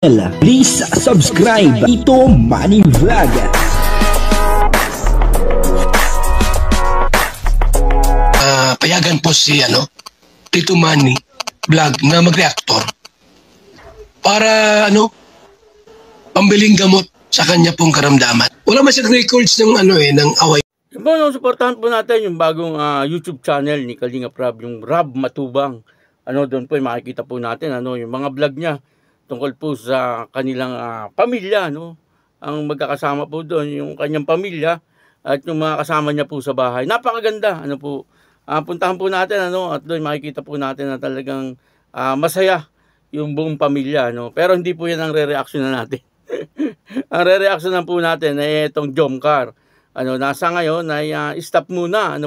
Please subscribe Tito Manny Vlog. Payagan po si Tito Manny Vlog na mag-reactor para pambiling gamot sa kanya pong karamdaman. Wala masyadong records ng ng away. Suportahan po natin yung bagong YouTube channel ni Kalingap Rab, yung Rab Matubang. Doon po makikita po natin yung mga vlog niya tungkol po sa kanilang pamilya, ang magkakasama po doon, yung kanyang pamilya at yung mga kasama niya po sa bahay. Napakaganda, puntahan po natin, at doon makikita po natin na talagang masaya yung buong pamilya, Pero hindi po yan ang re-reaction na natin. Ang re-reaction na po natin ay itong Jomcar. Nasa ngayon ay stop muna,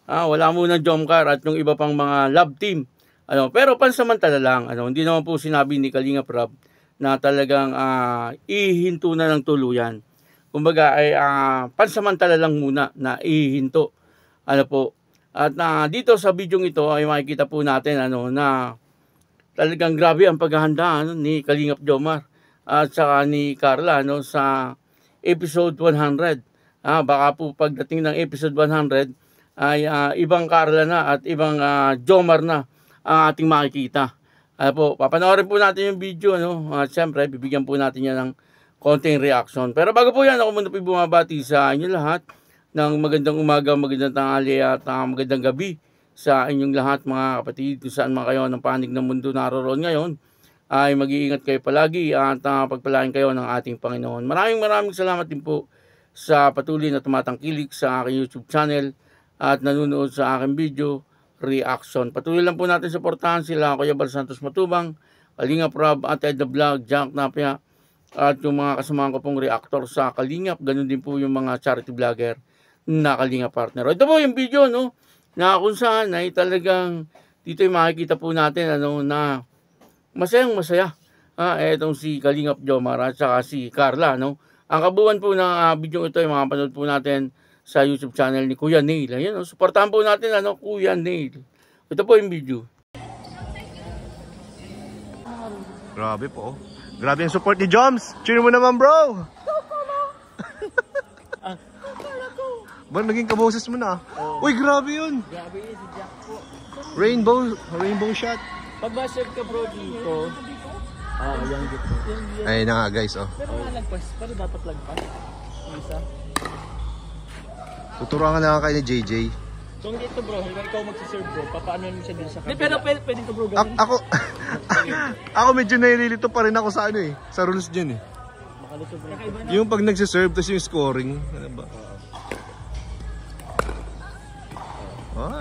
wala muna Jomcar at yung iba pang mga love team. Pero pansamantala lang, hindi naman po sinabi ni Kalingap Rab na talagang ihinto na ng tuluyan. Kumbaga ay pansamantala lang muna na ihinto. At dito sa video ito ay makikita po natin na talagang grabe ang paghahanda ni Kalingap Jomar at saka ni Carla sa episode 100. Baka po pagdating ng episode 100 ay ibang Carla na at ibang Jomar na ang ating makikita. Papanoorin po natin yung video, at siyempre bibigyan po natin yan ng konting reaction. Pero bago po yan, ako muna po bumabati sa inyo lahat ng magandang umaga, magandang tanghali at magandang gabi sa inyong lahat mga kapatid. Kung saan man kayo ng panig ng mundo naroon ngayon, ay mag-iingat kayo palagi at pagpalain kayo ng ating Panginoon. Maraming salamat din po sa patuloy na tumatangkilik sa aking YouTube channel at nanonood sa aking video reaction. Patuloy lang po natin suportahan sila Kuya Bal Santos Matubang, Kalingap Rab at Ed the Vlog, Jack Napia at yung mga kasamahan ko pong reactor sa Kalingap. Ganun din po yung mga charity vlogger na Kalingap partner. Ito po yung video na kung saan ay talagang dito yung makikita po natin na masayang masaya. Etong si Kalingap Jomar at saka si Carla. Ang kabuuan po ng video ito ay makapanood po natin sa YouTube channel ni Kuya Neil. Ayan, suportahan po natin Kuya Neil. Ito po yung video. Grabe po. Grabe yung support ni Joms. Cheer mo naman, bro. Ba, naging kaboses mo na. Uy, grabe yun. Grabe yun si Jack po. Rainbow shot. Pag ma-serve ka bro dito. Yan dito. Ayun na nga guys, Pero malagpas. Pero dapat lagpas. Isa. Tuturuan ka na kayo ni JJ. So dito bro, ikaw magsiserve bro, papaano mo siya din sa kabila? Pero pwede ka bro gawin. Ako medyo nalilito pa rin ako sa sa rules dyan Makalusog bro. Yung pag nagsiserve, tapos yung scoring. Ano ba?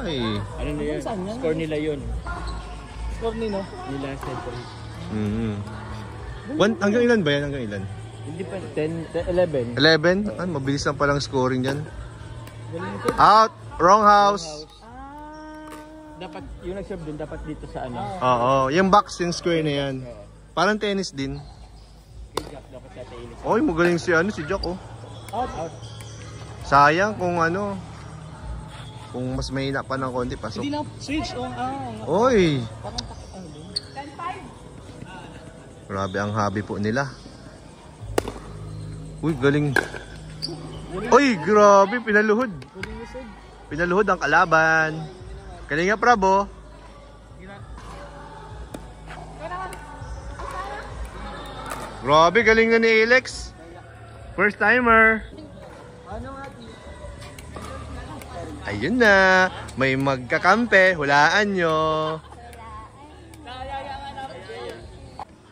Ay. Ano na yun? Score nila yun. Score nila set po. Hanggang ilan ba yan? Hanggang ilan? Hindi pa, 10, 11. 11? Mabilis lang palang scoring dyan. Out! Wrong house! Dapat, yung nag-serve dun, dapat dito sa Oo, yung box, yung square na yan. Parang tennis din. Dapat sa tailis. Oy, magaling si Jack Out. Sayang kung kung mas mahina pa ng konti, pasok. Hindi na, switch on. Oy! Parang takot din. Grabe ang hobby po nila. Uy, galing. Uy, grabe, pinaluhod. Pinaluhod ang kalaban. Kalingap Rab. Grabe, galing na ni Alex. First timer. Ayun na, may magkakampe, hulaan nyo.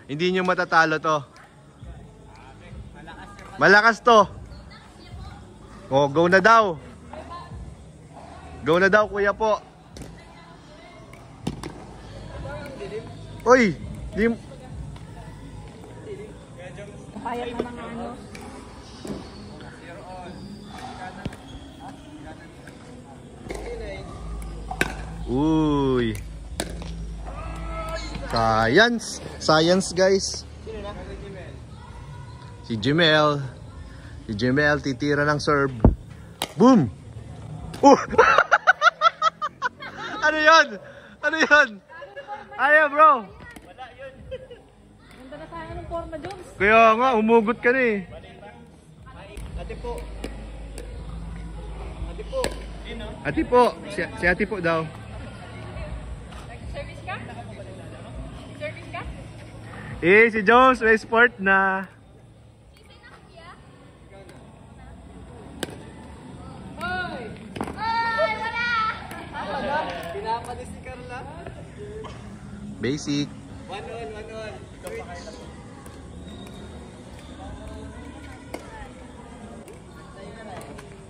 Hindi nyo matatalo to. Malakas to. Go na daw. Go na daw, kuya po. Uy, Payat na mga Uy. Science guys. Si Jimel titira ng serve. Boom. Ano yan? Ayaw bro. Ganda na tayo ng forma, Jones. Kaya nga, umugot ka na eh. Ate po. Ate po. Si ate po daw. Service ka? Service ka? Si Jones, may sport na. Basic.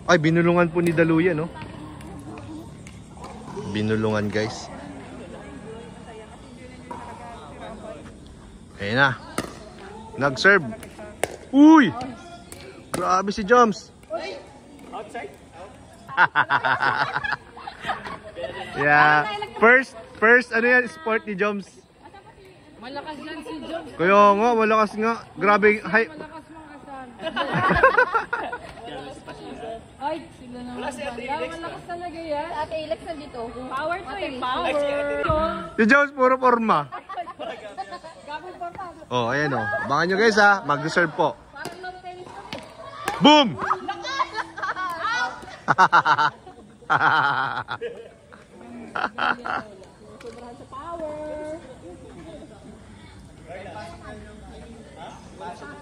Ay, binulungan po ni Daluya, no? Binulungan, guys. Ayun na. Nag-serve. Uy! Grabe si Joms. Outside? Yeah. First, ano yan, sport ni Joms? Malakas yan si Jones. Kaya nga, malakas nga. Grabe, hi. Malakas mga asan. Ay, sila naman pala. Malakas talaga yan. Ate Alex nandito. Power to eh. Power. Si Joms, puro forma. Gabal pa pa. Oh, ayan oh. Abangan nyo guys ha, mag-deserve po. Parang long tennis kami. Boom! Sobrahan sa power.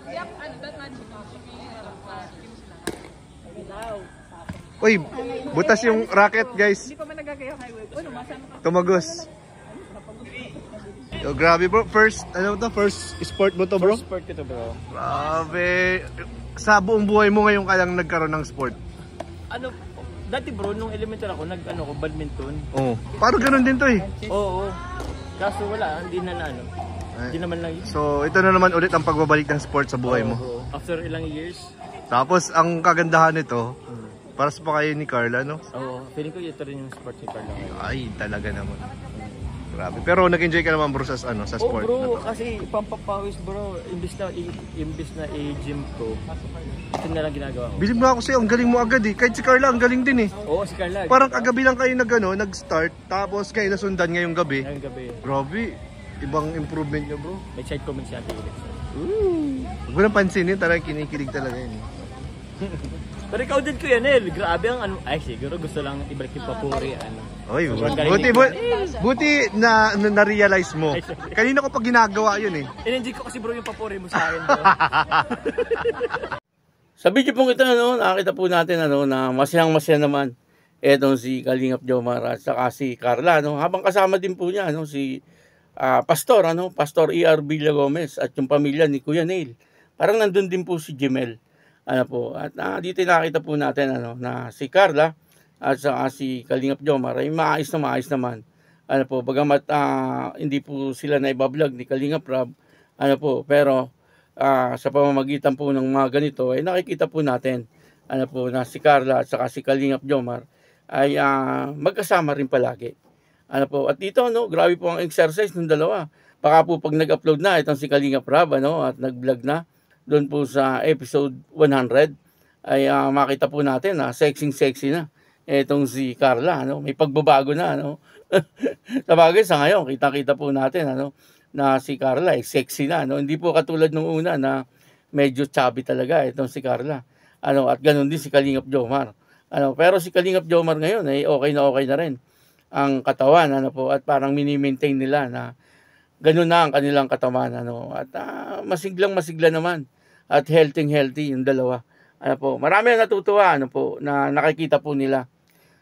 Yak, ano, that magic. Uy, butas yung racket guys. Hindi pa man nagagaya highway. Ano, masama ka. Tumagos. Yo, grabe bro, first sport mo to bro? First sport ko to bro. Grabe. Sa buong buhay mo ngayon ka lang nagkaroon ng sport? Ano, dati bro, nung elementary ako, ko badminton. Oo. Parang ganun din to eh. Oo. Kaso wala, hindi na ano. Hindi naman lang. So, ito na naman ulit ang pagbabalik ng sport sa buhay mo. Oo. After ilang years. Tapos, ang kagandahan nito, para sa pa kayo ni Carla, no? Oo. Feeling ko ito rin yung sport ni Carla ngayon. Ay, talaga naman. Grabe. Pero nag-enjoy ka naman bro sa sport bro, na to. kasi pampapawis bro, imbis na i-gym ko, ito na lang ginagawa ko. Bilib na ako sa'yo, ang galing mo agad eh. Kahit si Carla, ang galing din eh. Oo, si Carla. Parang kagabi lang kayo nag-start, tapos kayo nasundan ngayong gabi. Ngayong gabi. Grabe, ibang improvement nyo bro. May side comment si Ate Alex. Huwag mo nang pansinin, talagang kinikilig talaga yun eh. Pero ikaw din Kuya Nel, grabe ang ano, ay siguro gusto lang ibalik yung papuri, ano. Oy, Sobrang buti na na-realize mo. Kanina ko pa ginagawa yun eh. In-enjoy ko kasi bro yung papuri mo sa akin bro. Sa video pong ito, ano, nakita po natin ano, na masayang-masaya naman etong si Kalingap Jomar at saka si Carla. No? Habang kasama din po niya ano, si Pastor E.R. Villa Gomez at yung pamilya ni Kuya Neil. Parang nandun din po si Jemel. Ano po, at dito nakita po natin ano, na si Carla at saka si Kalingap Jomar ay maayos naman. Ano po, bagamat hindi po sila na ibablog ni Kalingap Rob, ano po, pero sa pamamagitan po ng mga ganito ay nakikita po natin ano po, na si Carla at saka si Kalingap Jomar ay magkasama rin palagi. Ano po, at dito no, grabe po ang exercise ng dalawa. Baka po pag nag-upload na itong si Kalingap Rob ano, at nag-vlog na doon po sa episode 100 ay makita po natin na sexy na etong si Carla ano, may pagbabago na ano. Sabagay sa ngayon kita po natin ano na si Carla ay sexy na ano, hindi po katulad nung una na medyo chubby talaga itong si Carla. Ano, at ganoon din si Kalingap Jomar. Ano, pero si Kalingap Jomar ngayon ay okay na rin ang katawan ano po, at parang mini-maintain nila na ganoon na ang kanilang katawan ano, at masigla naman at healthy yung dalawa. Ano po, marami na natutuwa ano po na nakikita po nila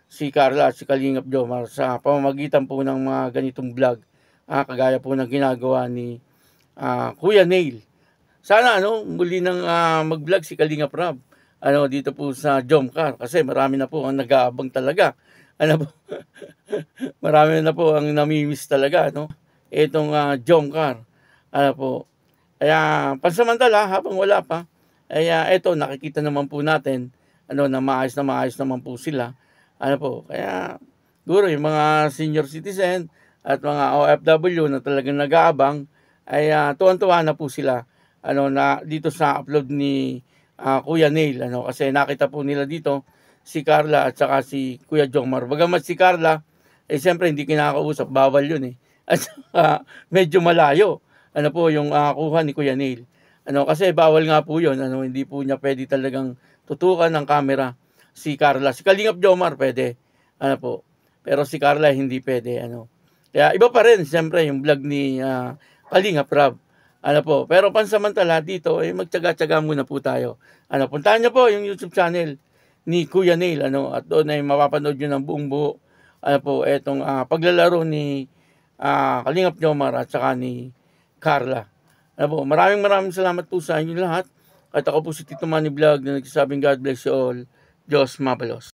si Carla at si Kalingap Jomar sa pamamagitan po ng mga ganitong vlog. Kagaya po ng ginagawa ni Kuya Neil. Sana ano, muli nang mag-vlog si Kalingap Rob ano dito po sa Jomcar kasi marami na po ang nag-aabang talaga. Ano po? Marami na po ang namimiss talaga no. Itong Jomcar. Ano po? Kaya pansamantala habang wala pa, ay eto nakikita naman po natin ano na maayos naman po sila. Ano po? Kaya siguro yung mga senior citizen at mga OFW na talagang nag-aabang ay tuwan-tuwa na po sila ano na dito sa upload ni Kuya Neil ano, kasi nakita po nila dito si Carla at saka si Kuya Jomar. Bagamat si Carla siyempre hindi kinakausap, bawal yun eh. At medyo malayo. ano po, yung kuha ni Kuya Neil. Ano, kasi bawal nga po yun, ano, hindi po niya pwede talagang tutukan ng camera si Carla. Si Kalingap Jomar pwede, ano po. Pero si Carla hindi pwede, ano. Kaya iba pa rin, siyempre, yung vlog ni Kalingap Rob. Ano po, pero pansamantala dito, magtyaga-tyaga muna po tayo. Ano, puntahan niyo po yung YouTube channel ni Kuya Neil, ano, at doon ay mapapanood nyo ng buong buo, ano po, etong paglalaro ni Kalingap Jomar at saka ni Carla. Ano po, maraming salamat po sa inyo lahat. At ako po si Tito Manny Vlog na nagsasabing God bless you all. Diyos mabalos.